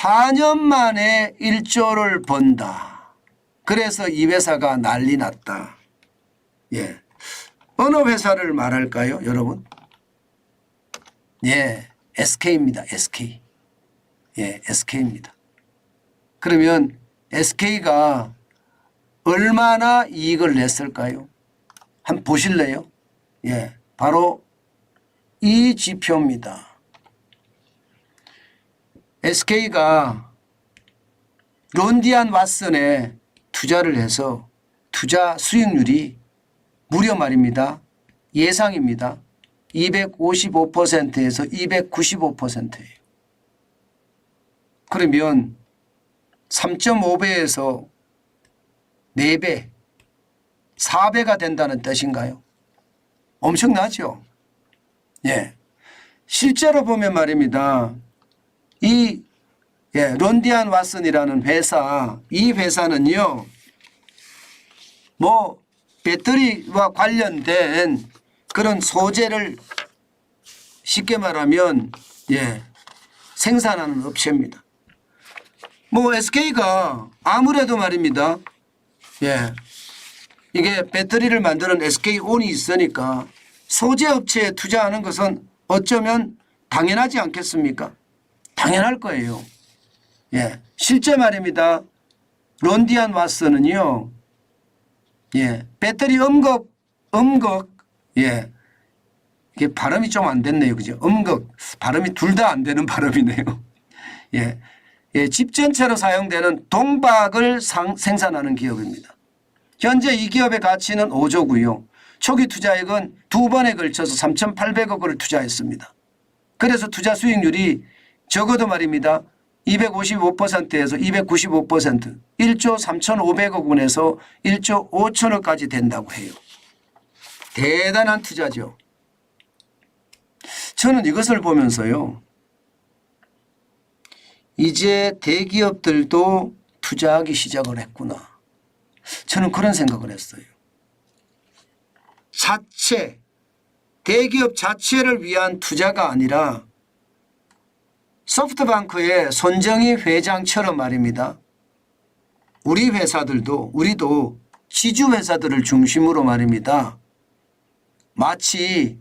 4년 만에 1조를 번다. 그래서 이 회사가 난리 났다. 예. 어느 회사를 말할까요, 여러분? 예, SK입니다. SK. 예, SK입니다. 그러면 SK가 얼마나 이익을 냈을까요? 한번 보실래요? 예, 바로 이 지표입니다. SK가 론디안 왓슨에 투자를 해서 투자 수익률이 무려 말입니다. 예상입니다. 255%에서 295%예요. 그러면 3.5배에서 4배, 4배가 된다는 뜻인가요? 엄청나죠? 예. 실제로 보면 말입니다. 이 론디안 왓슨이라는 회사, 이 회사는요, 뭐 배터리와 관련된 그런 소재를 쉽게 말하면 생산하는 업체입니다. 뭐 SK가 아무래도 말입니다. 이게 배터리를 만드는 SK온이 있으니까 소재 업체에 투자하는 것은 어쩌면 당연하지 않겠습니까? 당연할 거예요. 실제 말입니다. 론디안 왓슨은요, 배터리 이게 발음이 좀 안 됐네요. 그죠? 발음이 둘 다 안 되는 발음이네요. 집 전체로 사용되는 동박을 생산하는 기업입니다. 현재 이 기업의 가치는 5조고요. 초기 투자액은 2번에 걸쳐서 3,800억 원을 투자했습니다. 그래서 투자 수익률이 적어도 말입니다. 255%에서 295%, 1조 3,500억 원에서 1조 5천억까지 된다고 해요. 대단한 투자죠. 저는 이것을 보면서요, 이제 대기업들도 투자하기 시작을 했구나. 저는 그런 생각을 했어요. 대기업 자체를 위한 투자가 아니라 소프트뱅크의 손정희 회장처럼 말입니다. 우리 회사들도, 우리도 지주 회사들을 중심으로 말입니다. 마치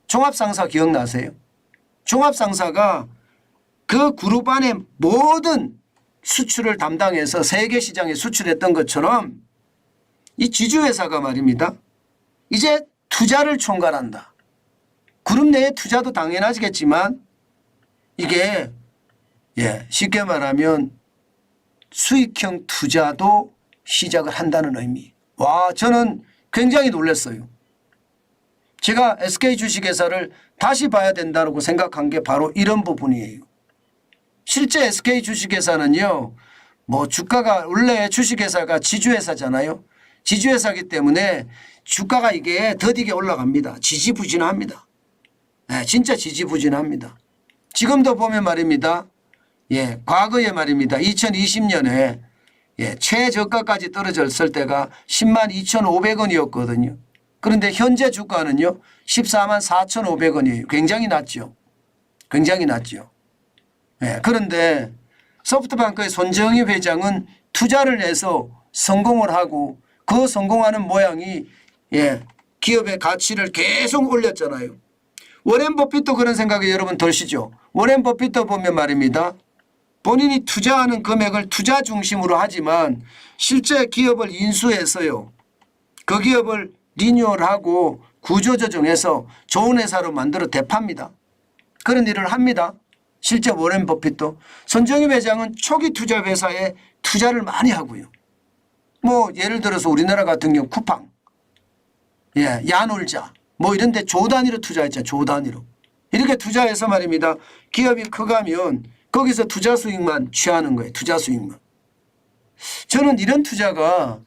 종합상사 기억나세요? 종합상사가 그 그룹 안에 모든 수출을 담당해서 세계 시장에 수출했던 것처럼 이 지주회사가 말입니다. 이제 투자를 총괄한다. 그룹 내의 투자도 당연하겠지만 이게 쉽게 말하면 수익형 투자도 시작을 한다는 의미. 와, 저는 굉장히 놀랐어요. 제가 SK 주식회사를 다시 봐야 된다고 생각한 게 바로 이런 부분이에요. 실제 SK 주식회사는요, 뭐 주가가 원래 주식회사가 지주회사잖아요. 지주회사이기 때문에 주가가 이게 더디게 올라갑니다. 지지부진합니다. 진짜 지지부진합니다. 지금도 보면 말입니다. 과거에 말입니다. 2020년에 최저가까지 떨어졌을 때가 10만 2,500원이었거든요. 그런데 현재 주가는요, 14만 4,500원이에요. 굉장히 낮죠. 굉장히 낮죠. 그런데 소프트뱅크의 손정희 회장은 투자를 해서 성공을 하고 그 성공하는 모양이 기업의 가치를 계속 올렸잖아요. 워렌 버핏도 그런 생각이 여러분 드시죠? 워렌 버핏도 보면 말입니다. 본인이 투자하는 금액을 투자 중심으로 하지만 실제 기업을 인수해서요, 그 기업을 리뉴얼하고 구조조정해서 좋은 회사로 만들어 대팝니다. 그런 일을 합니다. 실제 워렌 버핏도. 손정희 회장은 초기 투자 회사에 투자를 많이 하고요. 뭐 예를 들어서 우리나라 같은 경우 쿠팡, 야놀자 뭐 이런 데 조 단위로 투자했죠. 조 단위로. 이렇게 투자해서 말입니다. 기업이 커가면 거기서 투자 수익만 취하는 거예요. 투자 수익만. 저는 이런 투자가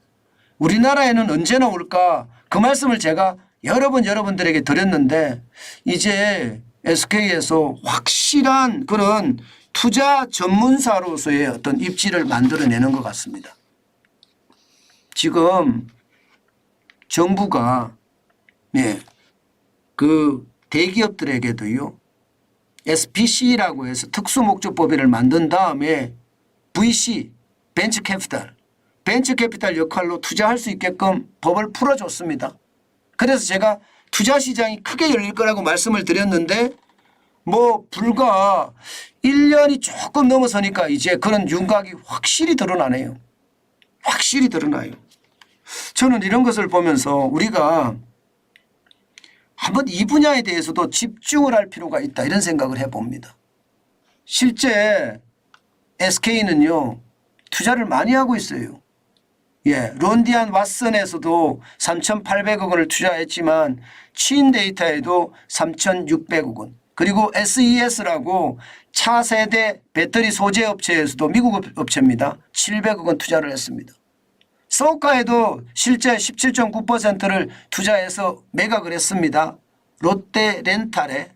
우리나라에는 언제나 올까, 그 말씀을 제가 여러 번 여러분들에게 드렸는데 이제 SK에서 확실한 그런 투자 전문사로서의 어떤 입지를 만들어내는 것 같습니다. 지금 정부가 그 대기업들에게도요, SPC라고 해서 특수목적법인을 만든 다음에 VC, 벤처캐피탈 역할로 투자할 수 있게끔 법을 풀어줬습니다. 그래서 제가 투자시장이 크게 열릴 거라고 말씀을 드렸는데 뭐 불과 1년이 조금 넘어서니까 이제 그런 윤곽이 확실히 드러나네요. 확실히 드러나요. 저는 이런 것을 보면서 우리가 한번 이 분야에 대해서도 집중을 할 필요가 있다 이런 생각을 해봅니다. 실제 SK는요 투자를 많이 하고 있어요. 예, 론디안 왓슨에서도 3,800억 원을 투자했지만 치인데이터에도 3,600억 원 그리고 SES라고 차세대 배터리 소재 업체에서도 미국 업체입니다. 700억 원 투자를 했습니다. 소카에도 실제 17.9%를 투자해서 매각을 했습니다. 롯데렌탈에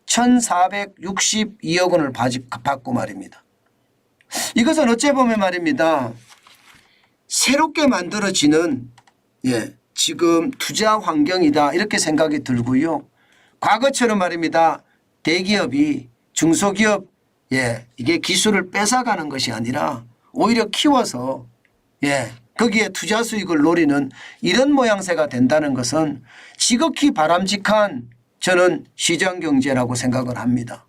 1,462억 원을 받고 말입니다. 이것은 어째 보면 말입니다. 새롭게 만들어지는 지금 투자 환경이다 이렇게 생각이 들고요. 과거처럼 말입니다. 대기업이 중소기업 이게 기술을 뺏어가는 것이 아니라 오히려 키워서 거기에 투자 수익을 노리는 이런 모양새가 된다는 것은 지극히 바람직한 저는 시장경제라고 생각을 합니다.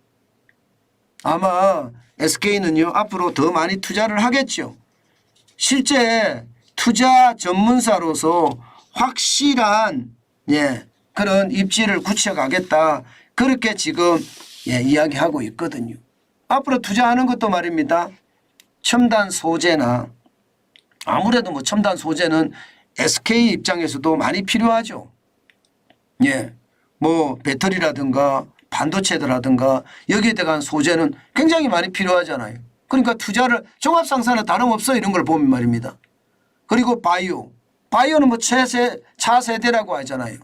아마 SK는요 앞으로 더 많이 투자를 하겠죠. 실제 투자 전문사로서 확실한 그런 입지를 굳혀가겠다 그렇게 지금 이야기하고 있거든요. 앞으로 투자하는 것도 말입니다. 첨단 소재나 아무래도 뭐 첨단 소재는 SK 입장에서도 많이 필요하죠. 뭐 배터리라든가 반도체라든가 여기에 대한 소재는 굉장히 많이 필요하잖아요. 그러니까 투자를 종합상사는 다름없어 이런 걸 보면 말입니다. 그리고 바이오는 뭐 차세대라고 하잖아요.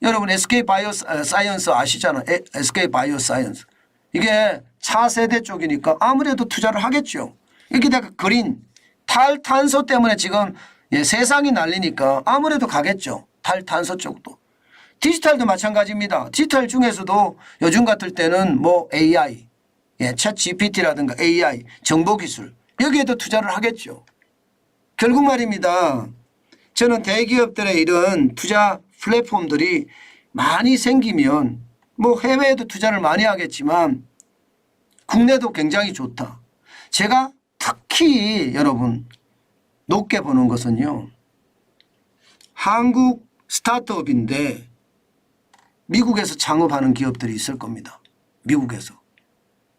여러분 SK 바이오 사이언스 아시잖아요. SK 바이오 사이언스. 이게 차세대 쪽이니까 아무래도 투자를 하겠죠. 여기다가 그린 탈탄소 때문에 지금 세상이 난리니까 아무래도 가겠죠. 탈탄소 쪽도. 디지털도 마찬가지입니다. 디지털 중에서도 요즘 같을 때는 뭐 AI, 챗 GPT라든가 AI, 정보기술 여기에도 투자를 하겠죠. 결국 말입니다. 저는 대기업들의 이런 투자 플랫폼들이 많이 생기면 뭐 해외에도 투자를 많이 하겠지만 국내도 굉장히 좋다. 제가 특히 여러분 높게 보는 것은요. 한국 스타트업인데 미국에서 창업하는 기업들이 있을 겁니다. 미국에서.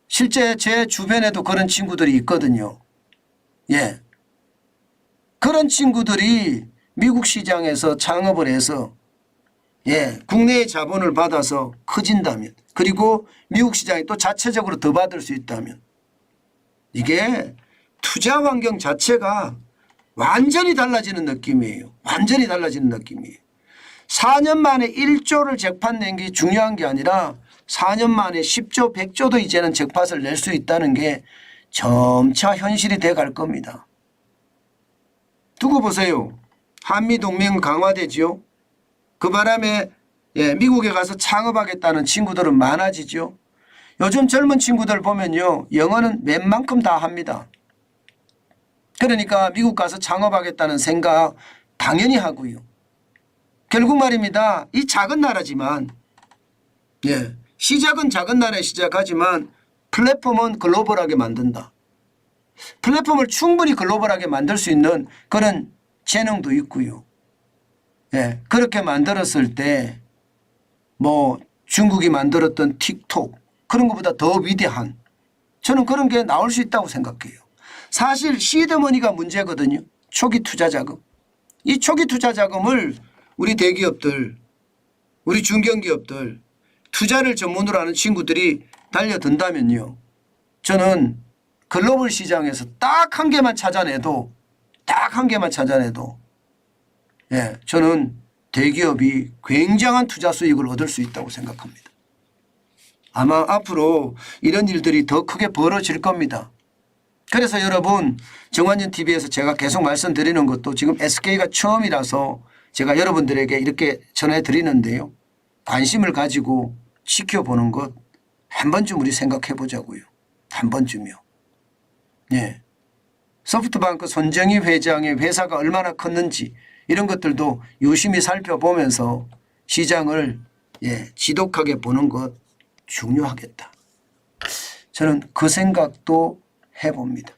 실제 제 주변에도 그런 친구들이 있거든요. 그런 친구들이 미국 시장에서 창업을 해서 국내의 자본을 받아서 커진다면 그리고 미국 시장이 또 자체적으로 더 받을 수 있다면 이게 투자 환경 자체가 완전히 달라지는 느낌이에요. 완전히 달라지는 느낌이에요. 4년 만에 1조를 잭팟 낸 게 중요한 게 아니라 4년 만에 10조 100조도 이제는 잭팟을 낼 수 있다는 게 점차 현실이 돼 갈 겁니다. 두고 보세요. 한미동맹 강화되죠. 그 바람에 미국에 가서 창업하겠다는 친구들은 많아지죠. 요즘 젊은 친구들 보면요. 영어는 웬만큼 다 합니다. 그러니까 미국 가서 창업하겠다는 생각 당연히 하고요. 결국 말입니다. 이 작은 나라지만 시작은 작은 나라에 시작하지만 플랫폼은 글로벌하게 만든다. 플랫폼을 충분히 글로벌하게 만들 수 있는 그런 재능도 있고요. 그렇게 만들었을 때 뭐 중국이 만들었던 틱톡 그런 것보다 더 위대한 저는 그런 게 나올 수 있다고 생각해요. 사실 시드머니가 문제거든요. 초기 투자 자금. 이 초기 투자 자금을 우리 대기업들, 우리 중견기업들, 투자를 전문으로 하는 친구들이 달려든다면요. 저는 글로벌 시장에서 딱 한 개만 찾아내도 저는 대기업이 굉장한 투자 수익을 얻을 수 있다고 생각합니다. 아마 앞으로 이런 일들이 더 크게 벌어질 겁니다. 그래서 여러분 정관전 TV에서 제가 계속 말씀드리는 것도 지금 SK가 처음이라서 제가 여러분들에게 이렇게 전해드리는데요. 관심을 가지고 지켜보는 것 한 번쯤 우리 생각해 보자고요. 한 번쯤요. 예. 소프트뱅크 손정희 회장의 회사가 얼마나 컸는지 이런 것들도 유심히 살펴보면서 시장을 지독하게 보는 것 중요하겠다. 저는 그 생각도 해봅니다.